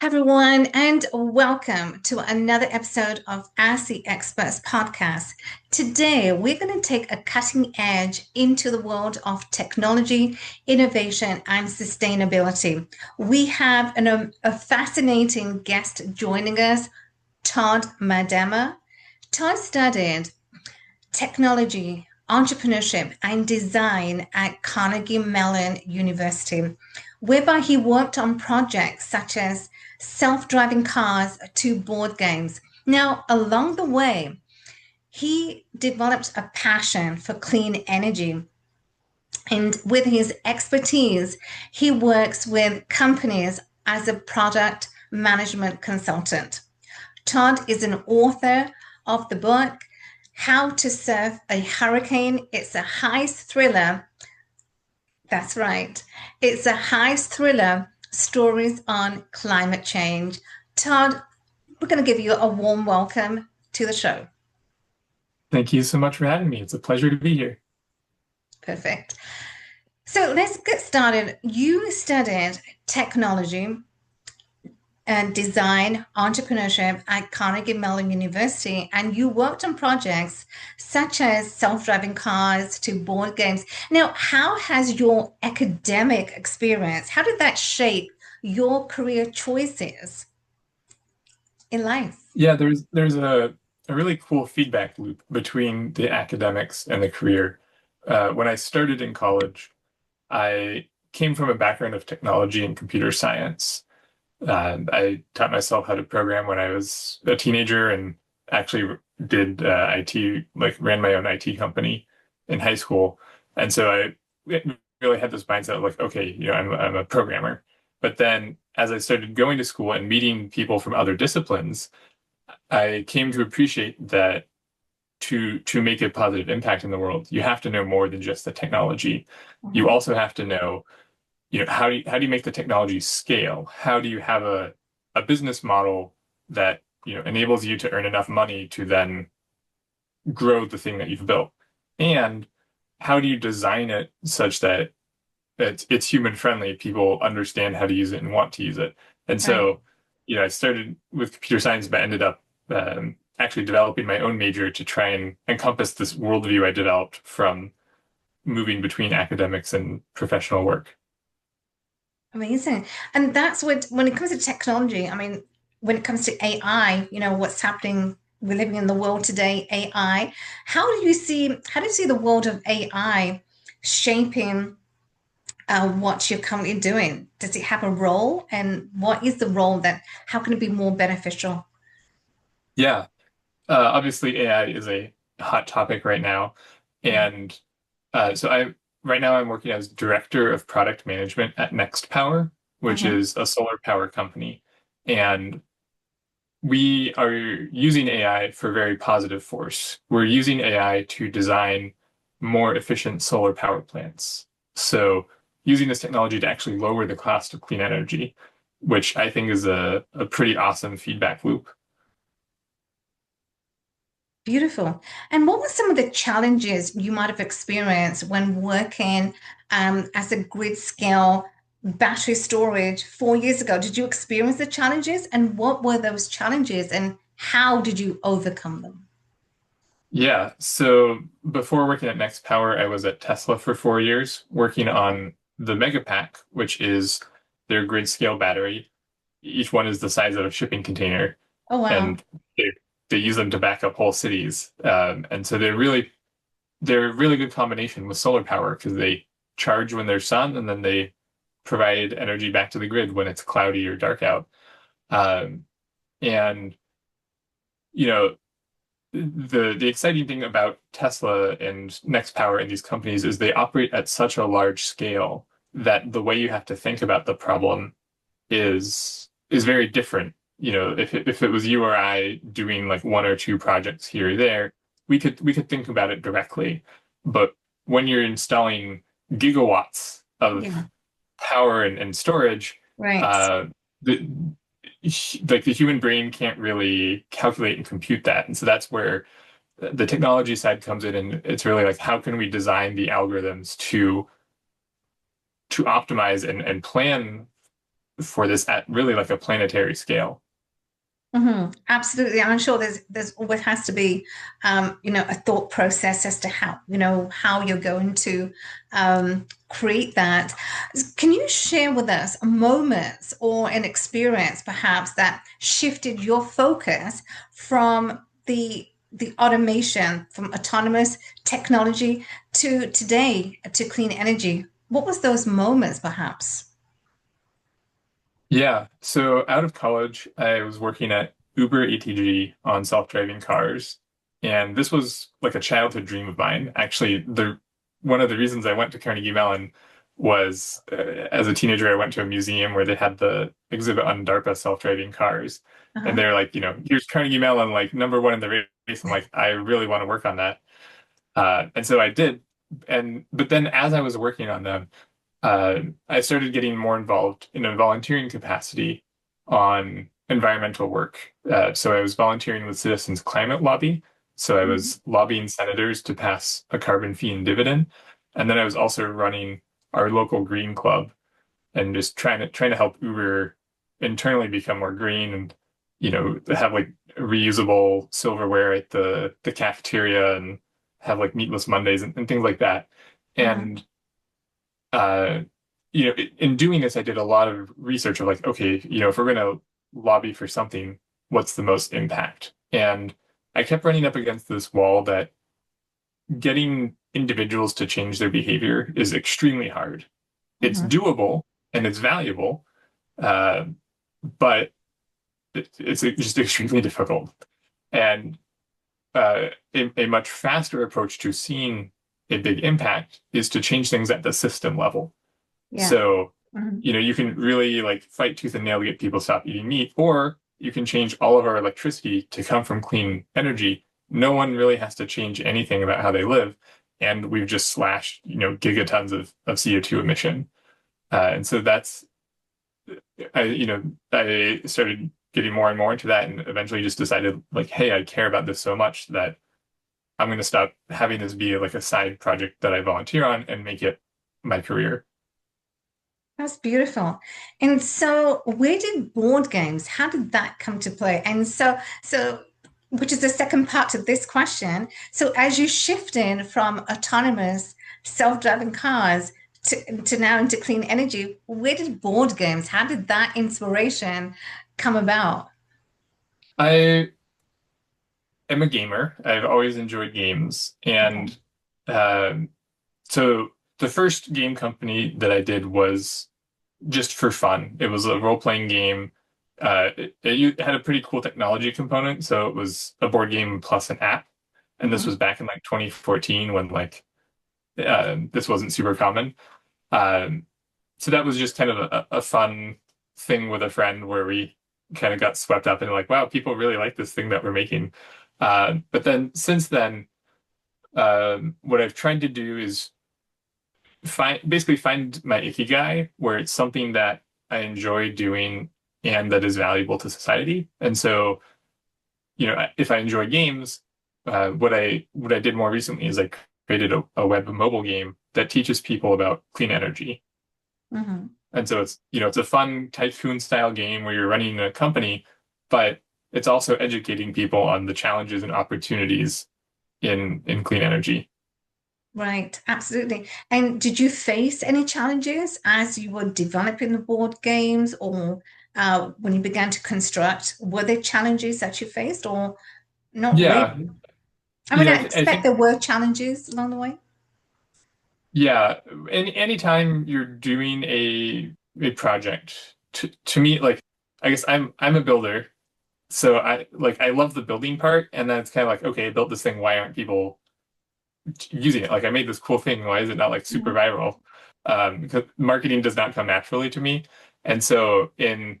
Everyone, and welcome to another episode of Ask the Experts podcast. Today, we're going to take a cutting edge into the world of technology, innovation, and sustainability. We have a fascinating guest joining us, Todd Medema. Todd studied technology, entrepreneurship, and design at Carnegie Mellon University, whereby he worked on projects such as self-driving cars to board games. Now, along the way, he developed a passion for clean energy. And with his expertise, he works with companies as a product management consultant. Todd is an author of the book, How to Surf a Hurricane. It's a heist thriller. That's right. It's a heist thriller, stories on climate change. Todd, we're going to give you a warm welcome to the show. Thank you so much for having me. It's a pleasure to be here. Perfect. So let's get started. You studied technology and design entrepreneurship at Carnegie Mellon University, and you worked on projects such as self-driving cars to board games. Now, how has your academic experience, how did that shape your career choices in life? Yeah, there's a really cool feedback loop between the academics and the career. When I started in college, I came from a background of technology and computer science. I taught myself how to program when I was a teenager and actually did IT, like ran my own IT company in high school. And so I really had this mindset of like, okay, I'm a programmer. But then as I started going to school and meeting people from other disciplines, I came to appreciate that to make a positive impact in the world, you have to know more than just the technology. You also have to know how do you make the technology scale? How do you have a business model that, enables you to earn enough money to then grow the thing that you've built? And how do you design it such that it's human friendly, people understand how to use it and want to use it? And so, I started with computer science, but ended up actually developing my own major to try and encompass this worldview I developed from moving between academics and professional work. Amazing. And that's what, when it comes to technology, I mean, when it comes to AI, what's happening, we're living in the world today, AI. How do you see the world of AI shaping what you're currently doing? Does it have a role? And what is the role how can it be more beneficial? Yeah, obviously AI is a hot topic right now. And so right now I'm working as director of product management at Next Power, which Mhm. is a solar power company. And we are using AI for very positive force. We're using AI to design more efficient solar power plants. So using this technology to actually lower the cost of clean energy, which I think is a pretty awesome feedback loop. Beautiful. And what were some of the challenges you might have experienced when working as a grid scale battery storage 4 years ago? Did you experience the challenges, and what were those challenges, and how did you overcome them? Yeah, so before working at Next Power, I was at Tesla for 4 years, working on the Megapack, which is their grid scale battery. Each one is the size of a shipping container, Oh, wow. and they use them to back up whole cities. And so they're a really good combination with solar power because they charge when there's sun, and then they provide energy back to the grid when it's cloudy or dark out. Um, and you know, the exciting thing about Tesla and Next Power and these companies is they operate at such a large scale that the way you have to think about the problem is very different. If it was you or I doing like one or two projects here or there, we could think about it directly. But when you're installing gigawatts Yeah, of power and storage, right. uh, the like the human brain can't really calculate and compute that. And so that's where the technology side comes in, and it's really like how can we design the algorithms to optimize and plan for this at really like a planetary scale. Absolutely. I'm sure there's always has to be a thought process as to how you're going to create that. Can you share with us moments or an experience perhaps that shifted your focus from the automation, from autonomous technology to today to clean energy? What was those moments perhaps? Yeah. So out of college, I was working at Uber ATG on self-driving cars. And this was like a childhood dream of mine. Actually, the one of the reasons I went to Carnegie Mellon was as a teenager, I went to a museum where they had the exhibit on DARPA self-driving cars. And Uh-huh. they're like, here's Carnegie Mellon, like number one in the race. I'm like, I really want to work on that. And so I did. But then as I was working on them, I started getting more involved in a volunteering capacity on environmental work. So I was volunteering with Citizens Climate Lobby. So I Mhm. was lobbying senators to pass a carbon fee and dividend. And then I was also running our local green club and just trying to help Uber internally become more green and have like reusable silverware at the cafeteria and have like meatless Mondays and things like that. Uh-huh. And uh, in doing this, I did a lot of research of like, okay, if we're going to lobby for something, what's the most impact? And I kept running up against this wall that getting individuals to change their behavior is extremely hard. It's Uh-huh. doable and it's valuable, uh, but it's just extremely difficult. And a much faster approach to seeing a big impact is to change things at the system level. Yeah. So, Mhm. you can really like fight tooth and nail to get people to stop eating meat, or you can change all of our electricity to come from clean energy. No one really has to change anything about how they live. And we've just slashed, gigatons of CO2 emission. And so I started getting more and more into that and eventually just decided like, hey, I care about this so much that I'm going to stop having this be like a side project that I volunteer on and make it my career. That's beautiful. And so, where did board games, how did that come to play? And which is the second part to this question. So, as you shift in from autonomous self-driving cars to now into clean energy, where did board games, how did that inspiration come about? I am a gamer. I've always enjoyed games. Okay. Um, so the first game company that I did was just for fun. It was a role-playing game. It had a pretty cool technology component. So it was a board game plus an app. And this Mhm. was back in like 2014 when like this wasn't super common. Um, so that was just kind of a fun thing with a friend where we kind of got swept up and like, wow, people really like this thing that we're making. But then since then, what I've tried to do is find my ikigai, where it's something that I enjoy doing and that is valuable to society. And so, if I enjoy games, what I did more recently is I created a web mobile game that teaches people about clean energy. Mhm. And so it's a fun tycoon style game where you're running a company, but it's also educating people on the challenges and opportunities in clean energy. Right, absolutely. And did you face any challenges as you were developing the board games or when you began to construct? Were there challenges that you faced or not Yeah, really? I mean, I I expect think there were challenges along the way. yeah, anytime you're doing a project, to me, like I guess I'm a builder, so I love the building part, and then it's kind of like, okay, I built this thing, why aren't people using it? Like I made this cool thing, why is it not like super Mhm. viral? Because marketing does not come naturally to me. And so in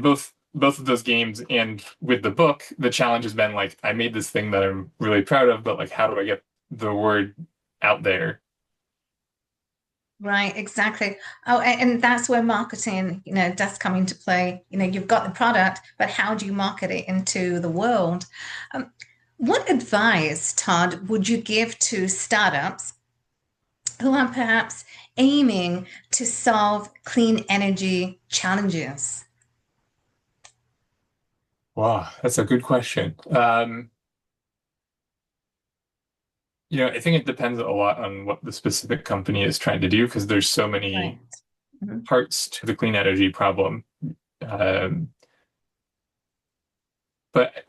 both of those games and with the book, the challenge has been like I made this thing that I'm really proud of, but like how do I get the word out there? Right, exactly. Oh, and that's where marketing, does come into play. You've got the product, but how do you market it into the world? Um, what advice, Todd, would you give to startups who are perhaps aiming to solve clean energy challenges? Wow, that's a good question. I think it depends a lot on what the specific company is trying to do because there's so Right. many Mhm. parts to the clean energy problem. Um, but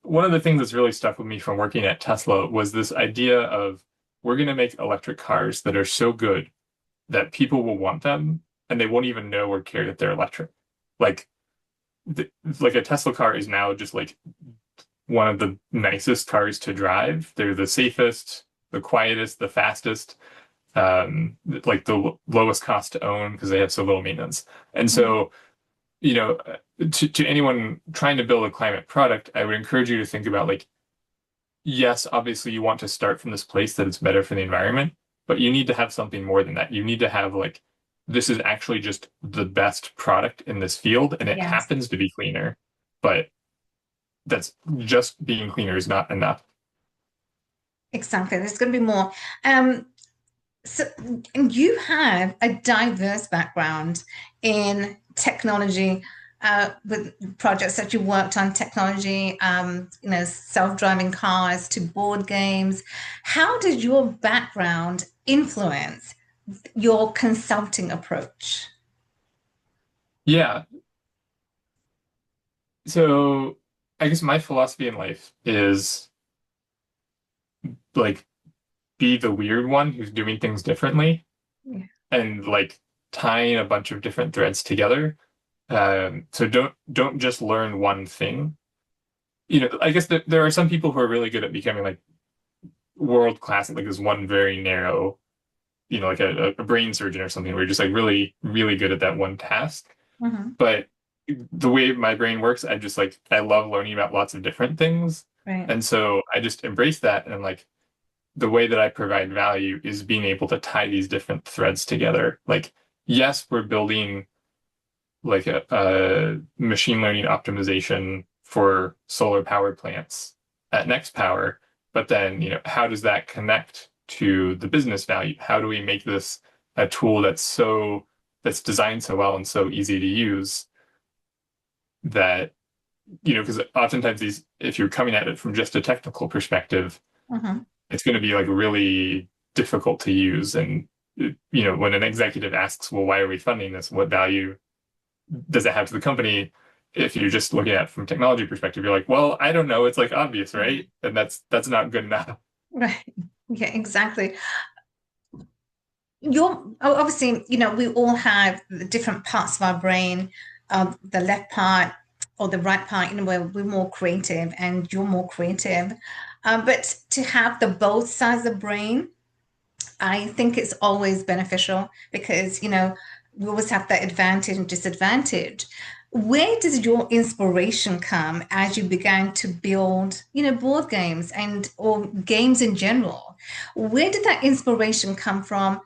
one of the things that's really stuck with me from working at Tesla was this idea of we're going to make electric cars that are so good that people will want them and they won't even know or care that they're electric. Like, th like a Tesla car is now just like one of the nicest cars to drive. They're the safest, the quietest, the fastest, like the lowest cost to own because they have so little maintenance. And Mhm. so, to anyone trying to build a climate product, I would encourage you to think about like, yes, obviously you want to start from this place that it's better for the environment, but you need to have something more than that. You need to have like, this is actually just the best product in this field, and it Yes, happens to be cleaner, but that's just being cleaner is not enough. exactly. There's going to be more. Um, So, and you have a diverse background in technology, with projects that you worked on, technology, self-driving cars to board games. How did your background influence your consulting approach? Yeah. So I guess my philosophy in life is like be the weird one who's doing things differently Yeah. and like tying a bunch of different threads together. So don't just learn one thing. I guess there are some people who are really good at becoming like world class at like this one very narrow, like a brain surgeon or something, where you're just like really, really good at that one task. Mhm. But the way my brain works, I love learning about lots of different things. Right. And so I just embrace that and like the way that I provide value is being able to tie these different threads together. Like, yes, we're building like a machine learning optimization for solar power plants at Next Power, but then, how does that connect to the business value? How do we make this a tool that's designed so well and so easy to use that, because oftentimes if you're coming at it from just a technical perspective, Mhm. it's going to be like really difficult to use. And, when an executive asks, well, why are we funding this? What value does it have to the company? If you're just looking at it from a technology perspective, you're like, well, I don't know. It's like obvious, right? And that's not good enough. Right. Yeah, exactly. Obviously, we all have the different parts of our brain, the left part or the right part, where we're more creative and you're more creative. But to have the both sides of the brain, I think it's always beneficial because, we always have that advantage and disadvantage. Where does your inspiration come as you began to build, board games and or games in general? Where did that inspiration come from?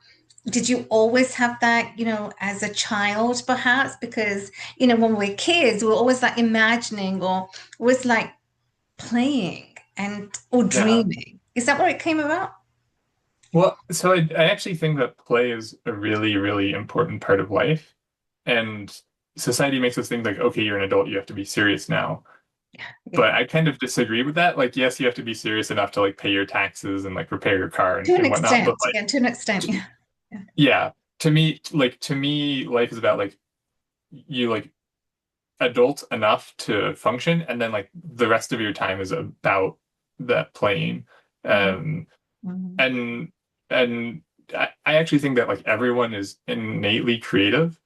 Did you always have that, as a child, perhaps? Because, when we're kids, we're always like imagining or always like playing and or Yeah. dreaming. Is that where it came about? Well, so I actually think that play is a really, really important part of life. And society makes us think like, okay, you're an adult, you have to be serious now. Yeah. But I kind of disagree with that. Like, yes, you have to be serious enough to like pay your taxes and like repair your car To an and whatnot. But extent, yeah, to an extent, yeah. Yeah. yeah, to me, life is about like you like adult enough to function, and then like the rest of your time is about that playing. Mhm. Um, Mhm. and and I actually think that like everyone is innately creative,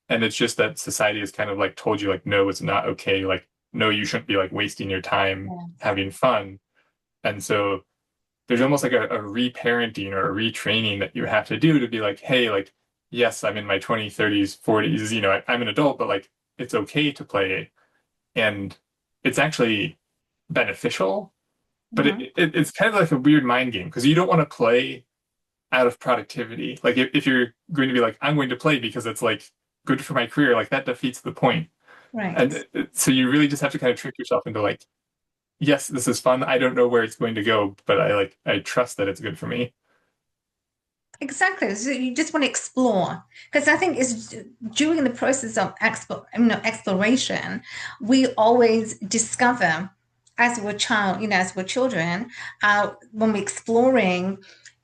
and it's just that society has kind of like told you like, no, it's not okay. Like, no, you shouldn't be like wasting your time Yes. having fun. And so there's almost like a reparenting or a retraining that you have to do to be like, hey, like, yes, I'm in my 20s, 30s, 40s, I'm an adult, but like, it's okay to play. And it's actually beneficial, but Mhm. it's kind of like a weird mind game because you don't want to play out of productivity. Like, if you're going to be like, I'm going to play because it's like good for my career, like that defeats the point. Right. And so you really just have to kind of trick yourself into like, yes, this is fun. I don't know where it's going to go, but I trust that it's good for me. Exactly. So you just want to explore. Because I think it's during the process of exploration, we always discover as we're child, as we're children, when we're exploring,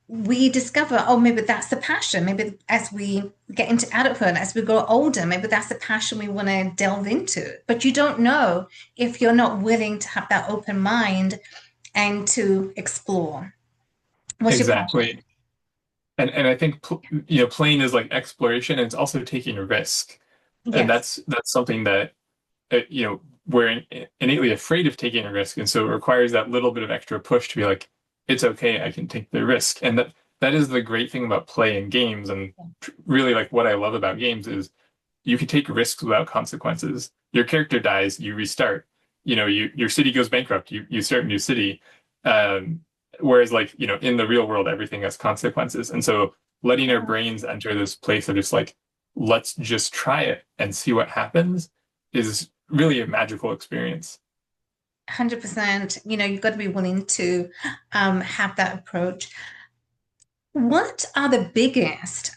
we discover, oh, maybe that's the passion. Maybe as we get into adulthood, as we grow older, maybe that's the passion we want to delve into. But you don't know if you're not willing to have that open mind and to explore. What's your passion? Exactly. And I think playing is like exploration, and it's also taking a risk. And Yes. that's something that we're innately afraid of taking a risk, and so it requires that little bit of extra push to be like, it's okay, I can take the risk. And that is the great thing about play and games, and really like what I love about games is you can take risks without consequences. Your character dies, you restart. Your city goes bankrupt, you start a new city. Um, Whereas like, in the real world, everything has consequences. And so letting our brains enter this place of just like, let's just try it and see what happens is really a magical experience. 100%. You've got to be willing to have that approach. What are the biggest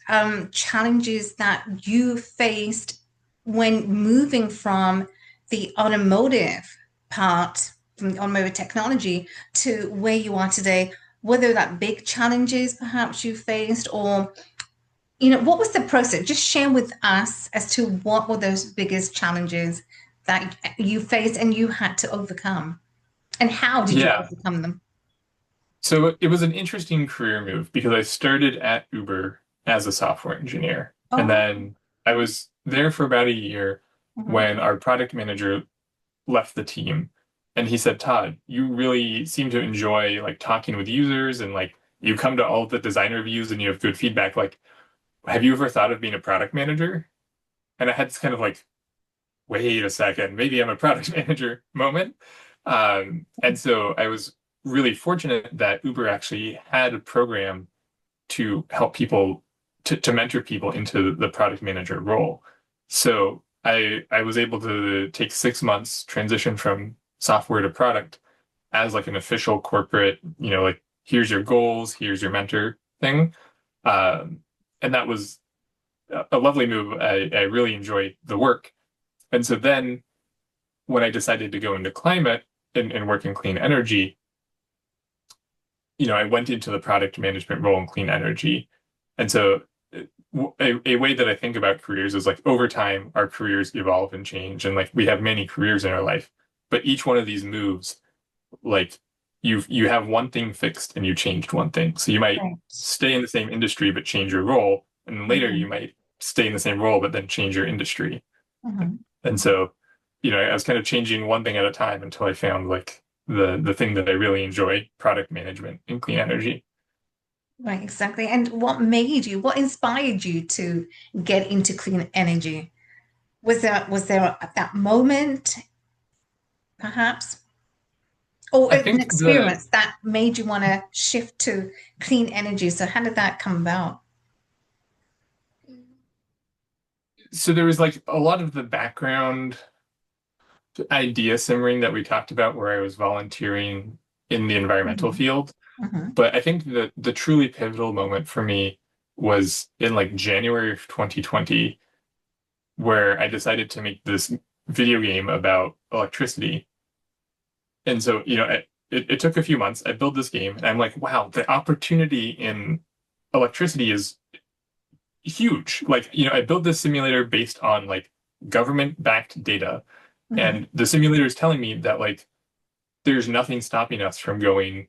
challenges that you faced when moving from the automotive part, from the automotive technology, to where you are today? Whether that big challenges perhaps you faced, or what was the process? Just share with us as to what were those biggest challenges that you faced and you had to overcome, and how did you Yeah. overcome them? So it was an interesting career move because I started at Uber as a software engineer. And Oh, then I was there for about a year mhm. when our product manager left the team. And he said, Todd, you really seem to enjoy like talking with users and like you come to all of the design reviews and you have good feedback. Like, have you ever thought of being a product manager? And I had this kind of like, wait a second, maybe I'm a product manager moment. And so I was really fortunate that Uber actually had a program to help people to mentor people into the product manager role. So I was able to take 6 months transition from software to product as like an official corporate, like here's your goals, here's your mentor thing. Um, and that was a lovely move. I really enjoyed the work. And so then when I decided to go into climate and work in clean energy, I went into the product management role in clean energy. And so a way that I think about careers is like over time, our careers evolve and change. And like we have many careers in our life, but each one of these moves, like you have one thing fixed and you changed one thing. So you might Right. stay in the same industry, but change your role. And then later you Mhm, might stay in the same role, but then change your industry. mhm. And so, I was kind of changing one thing at a time until I found like the thing that I really enjoy, product management in clean energy. Right, exactly. And what inspired you to get into clean energy? Was there that moment, perhaps, or I an think the experience that made you want to shift to clean energy? So how did that come about? so there was like a lot of the background idea simmering that we talked about where I was volunteering in the environmental Mhm, field. mhm, But I think the truly pivotal moment for me was in like January of 2020, where I decided to make this video game about electricity. And so, it took a few months. I built this game and I'm like, wow, the opportunity in electricity is huge. Like, I built this simulator based on like government-backed data. mhm. And the simulator is telling me that like there's nothing stopping us from going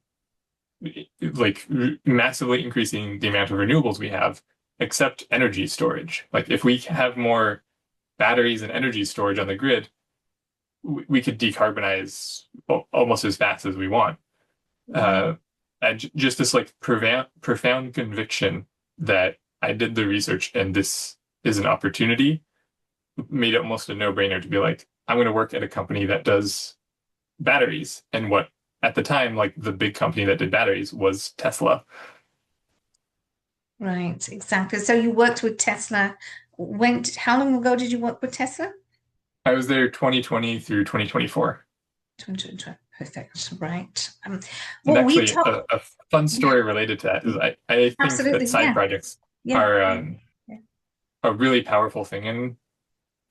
like massively increasing the amount of renewables we have, except energy storage. Like if we have more batteries and energy storage on the grid, we could decarbonize almost as fast as we want. Wow. Uh, and just this like profound conviction that I did the research and this is an opportunity made it almost a no-brainer to be like, I'm going to work at a company that does batteries. And what at the time, like the big company that did batteries was Tesla. Right, exactly. So you worked with Tesla. How long ago did you work with Tesla? I was there 2020 through 2024. 2020. Perfect. Right. And Well, we actually, talk. a fun Yeah, story related to that is I think that absolutely. side Yeah. projects Yeah. are Yeah. Yeah. a really powerful thing in,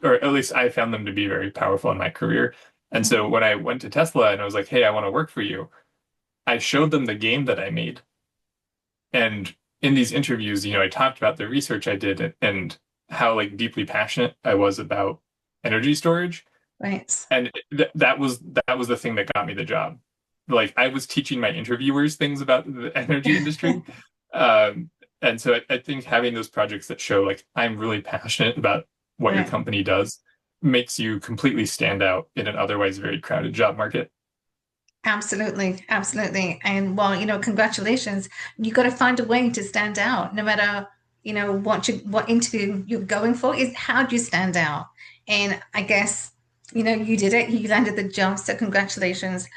or at least I found them to be very powerful in my career. And Mhm. so when I went to Tesla and I was like, hey, I want to work for you, I showed them the game that I made. And in these interviews, I talked about the research I did and how like deeply passionate I was about energy storage. Right. And that was the thing that got me the job. Like I was teaching my interviewers things about the energy industry. Um, and so I think having those projects that show like I'm really passionate about what your Right. company does makes you completely stand out in an otherwise very crowded job market. Absolutely, absolutely. And well, congratulations. You got to find a way to stand out, no matter, what interview you're going for is how do you stand out? And I guess, you did it. You landed the job, so congratulations.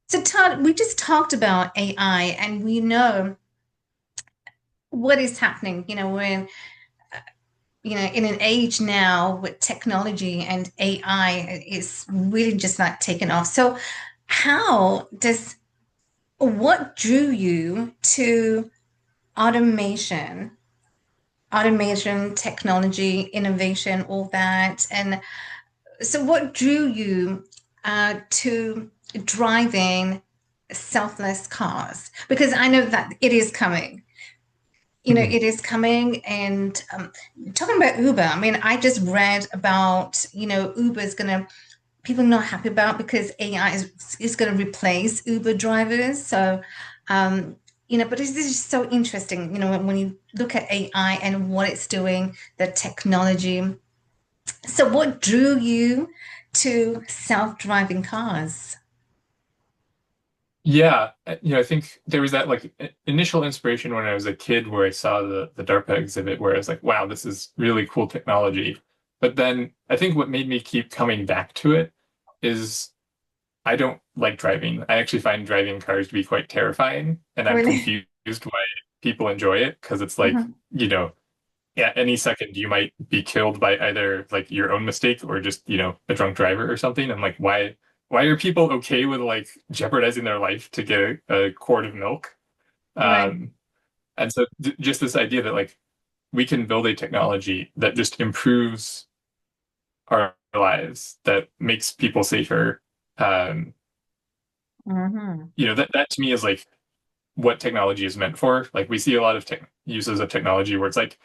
So Todd, we just talked about AI and we know what is happening. We're in an age now with technology and AI is really just not taken off. So how does what drew you to automation, technology, innovation, all that? And so, what drew you to driving selfless cars? Because I know that it is coming. Mhm. It is coming. And talking about Uber, I mean, I just read about, Uber is going to people are not happy about because AI is going to replace Uber drivers. So, um, but this is so interesting, when you look at AI and what it's doing, the technology. So, what drew you to self-driving cars? Yeah, I think there was that like initial inspiration when I was a kid where I saw the DARPA exhibit where I was like, wow, this is really cool technology. But then I think what made me keep coming back to it is I don't like driving. I actually find driving cars to be quite terrifying, and I'm Really? confused why people enjoy it because it's like, Mhm. yeah, any second you might be killed by either like your own mistake or just, a drunk driver or something. I'm like, why are people okay with like jeopardizing their life to get a quart of milk? Right. Um, and so just this idea that like we can build a technology that just improves our lives, that makes people safer. Um, Hmm. that to me is like what technology is meant for. Like we see a lot of tech uses of technology where it's like,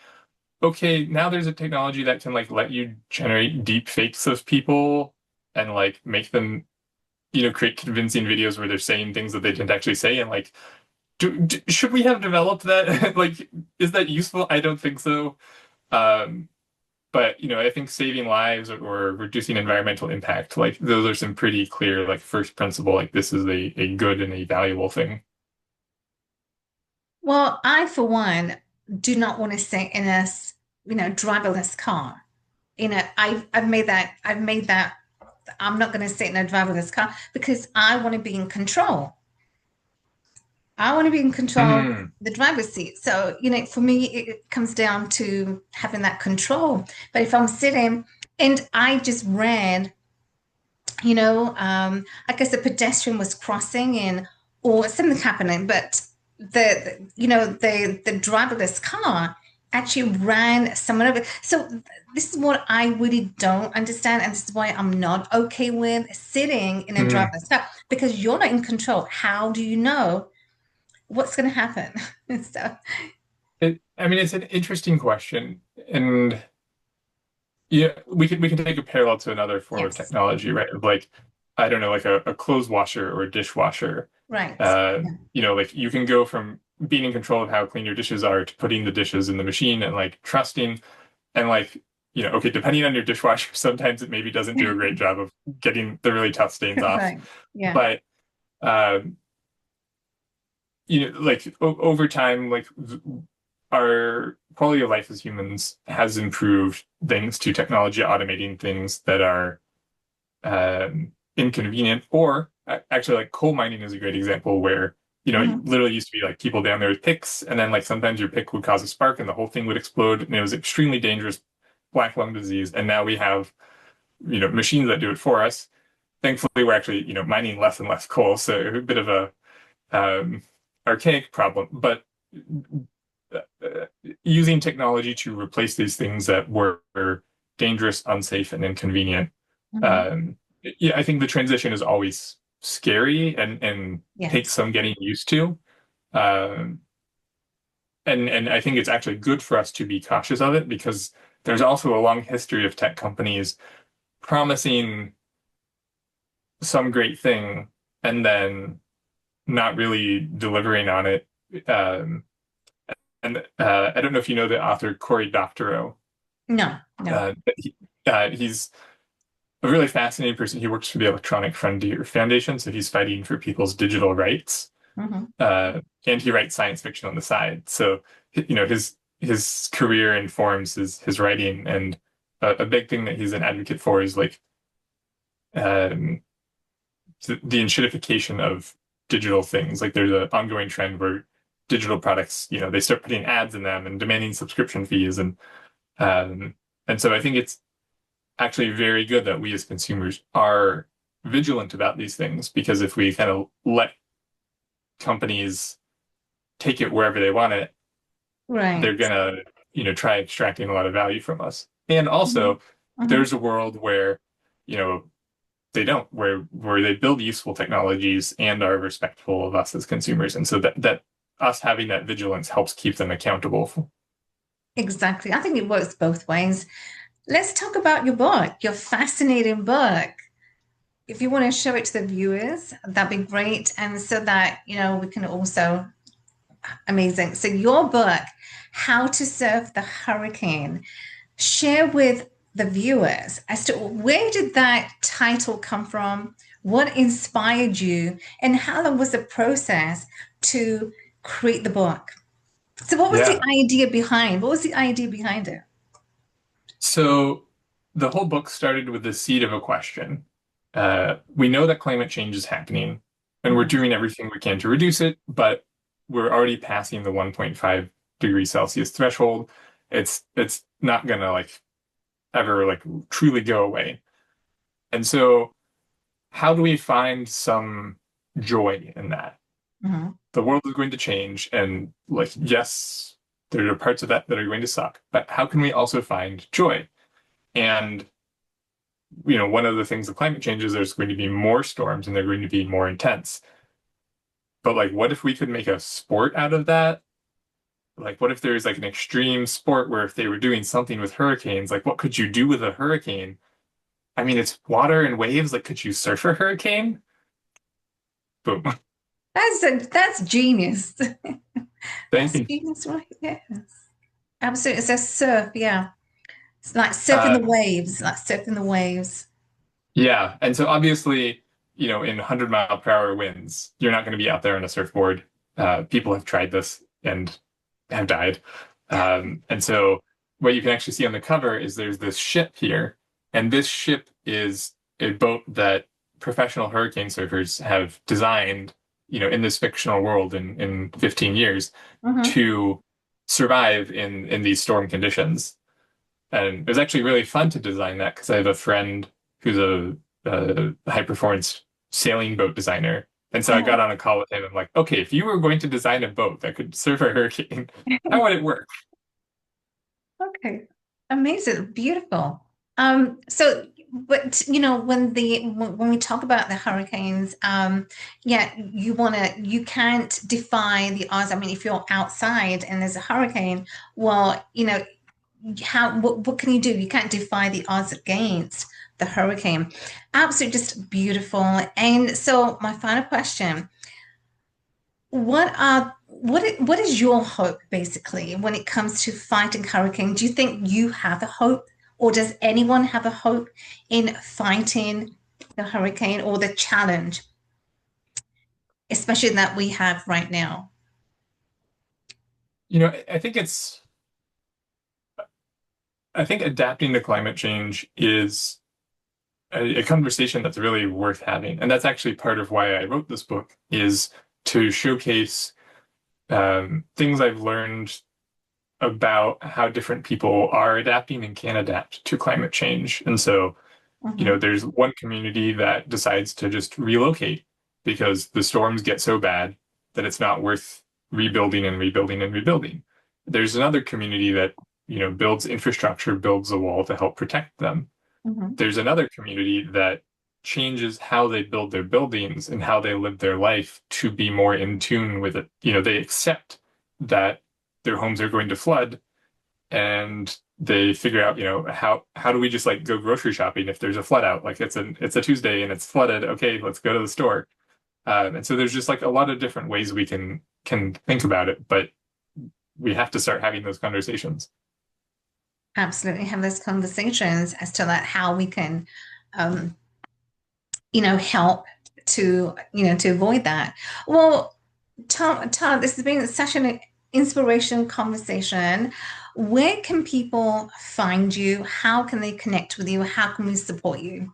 okay, now there's a technology that can like let you generate deep fakes of people and like make them, create convincing videos where they're saying things that they didn't actually say. And like, should we have developed that? Like, is that useful? I don't think so. Um, but I think saving lives or reducing environmental impact, like those are some pretty clear, like first principle, like this is a good and a valuable thing. Well, I, for one, do not want to sit in driverless car. I've made that I'm not going to sit in a driverless car because I want to be in control. I want to be in control of Hmm. the driver's seat. So, for me, it comes down to having that control. But if I'm sitting and I just read, I guess a pedestrian was crossing and or something happening, but the driverless car actually ran someone over. So this is what I really don't understand, and this is why I'm not okay with sitting in a Hmm. driverless car because you're not in control. How do you know what's going to happen? So I mean, it's an interesting question, and yeah, we can take a parallel to another form of yes, technology, right? Of like, I don't know, like a clothes washer or a dishwasher. right. Yeah. Like you can go from being in control of how clean your dishes are to putting the dishes in the machine and like trusting and like, okay, depending on your dishwasher, sometimes it maybe doesn't do a great job of getting the really tough stains off. Right. Yeah. But um, like over time, like our quality of life as humans has improved thanks to technology automating things that are inconvenient. Or actually, like coal mining is a great example where it Mhm. literally used to be like people down there with picks, and then like sometimes your pick would cause a spark and the whole thing would explode, and it was extremely dangerous black lung disease. And now we have machines that do it for us. thankfully we're actually, mining less and less coal, so a bit of a um, archaic problem. But using technology to replace these things that were dangerous, unsafe, and inconvenient. Hmm. Yeah, I think the transition is always scary and takes Yes. some getting used to. Um, and I think it's actually good for us to be cautious of it because there's also a long history of tech companies promising some great thing and then not really delivering on it. Um, and I don't know if you know the author Cory Doctorow. No, no. He's a really fascinating person. He works for the Electronic Frontier Foundation, so he's fighting for people's digital rights. Hmm. And he writes science fiction on the side. So, his career informs his writing, and a big thing that he's an advocate for is like um, the enshittification of digital things. Like there's an ongoing trend where digital products, they start putting ads in them and demanding subscription fees, um, and so I think it's actually very good that we as consumers are vigilant about these things because if we kind of let companies take it wherever they want it, they're Right. gonna, try extracting a lot of value from us. And Hmm. also, Hmm. there's a world where, you know, they don't, where they build useful technologies and are respectful of us as consumers. And so that us having that vigilance helps keep them accountable. Exactly. I think it works both ways. Let's talk about your book, your fascinating book. If you want to show it to the viewers, that'd be great. And so that, we can also, amazing. So your book, How to Surf the Hurricane, share with the viewers as to where did that title come from? What inspired you? And how long was the process to create the book? So what was the Yeah. idea behind? What was the idea behind it? So the whole book started with the seed of a question. We know that climate change is happening, and we're Mhm. doing everything we can to reduce it, but we're already passing the 1.5 degrees Celsius threshold. It's not gonna like ever like truly go away. And so how do we find some joy in that? Mhm. The world is going to change, and like yes, there are parts of that that are going to suck, but how can we also find joy? And one of the things of climate change is there's going to be more storms and they're going to be more intense. But like, what if we could make a sport out of that? Like, what if there's like an extreme sport where if they were doing something with hurricanes, like what could you do with a hurricane? I mean, it's water and waves. Like, could you surf a hurricane? Boom. That's genius. Thank That's you. genius, right? Yes. Absolutely. It's a surf, yeah. It's like surfing Uh, the waves, like surfing the waves. yeah. And so obviously, in 100-mile-per-hour winds, you're not going to be out there on a surfboard. People have tried this and have died. And so what you can actually see on the cover is there's this ship here, and this ship is a boat that professional hurricane surfers have designed, in this fictional world in 15 years Hmm. to survive in these storm conditions. And it was actually really fun to design that because I have a friend who's a high performance sailing boat designer. And so I got Uh-huh. on a call with him. I'm like, okay, if you were going to design a boat that could surf a hurricane, how would it work? Okay. Amazing. Beautiful. So but when we talk about the hurricanes, yeah, you can't defy the odds. I mean, if you're outside and there's a hurricane, well, what can you do? You can't defy the odds against the hurricane. Absolutely just beautiful. And so my final question, what is your hope basically when it comes to fighting hurricane? Do you think you have a hope, or does anyone have a hope in fighting the hurricane or the challenge, especially that we have right now? I think adapting to climate change is a conversation that's really worth having. And that's actually part of why I wrote this book is to showcase things I've learned about how different people are adapting and can adapt to climate change. And so Hmm. There's one community that decides to just relocate because the storms get so bad that it's not worth rebuilding and rebuilding and rebuilding. There's another community that, builds infrastructure, builds a wall to help protect them. Hmm. There's another community that changes how they build their buildings and how they live their life to be more in tune with it. They accept that their homes are going to flood and they figure out, how do we just like go grocery shopping if there's a flood out? Like it's a Tuesday and it's flooded. Okay, let's go to the store. And so there's just like a lot of different ways we can think about it, but we have to start having those conversations. Absolutely have those conversations as to that how we can um, help to to avoid that. Well, Tom, this has been such an inspiration conversation. Where can people find you? How can they connect with you? How can we support you?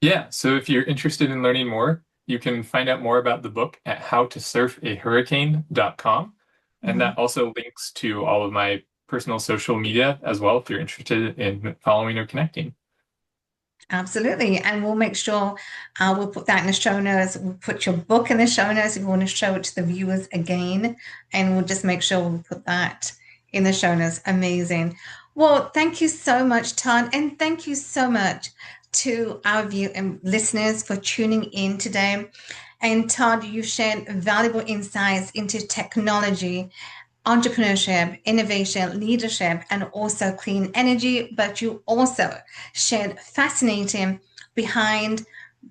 Yeah, so if you're interested in learning more, you can find out more about the book at howtosurfahurricane.com. And Mhm. that also links to all of my personal social media as well if you're interested in following or connecting. Absolutely. And we'll make sure we'll put that in the show notes. We'll put your book in the show notes if you want to show it to the viewers again. And we'll just make sure we put that in the show notes. Amazing. Well, thank you so much, Todd. And thank you so much to our view and listeners for tuning in today. And Todd, you shared valuable insights into technology, entrepreneurship, innovation, leadership, and also clean energy. But you also shared fascinating behind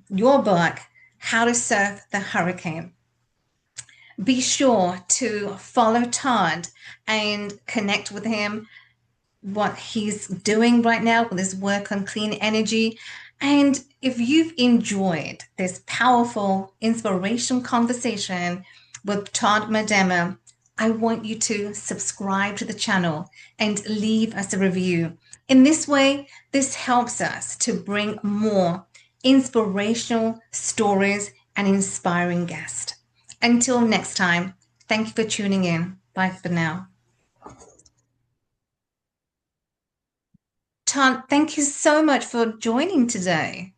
your book, How to Surf the Hurricane. Be sure to follow Todd and connect with him, what he's doing right now with his work on clean energy. And if you've enjoyed this powerful, inspirational conversation with Todd Medema, I want you to subscribe to the channel and leave us a review. In this way, this helps us to bring more inspirational stories and inspiring guests. Until next time, thank you for tuning in. Bye for now. Todd, thank you so much for joining today.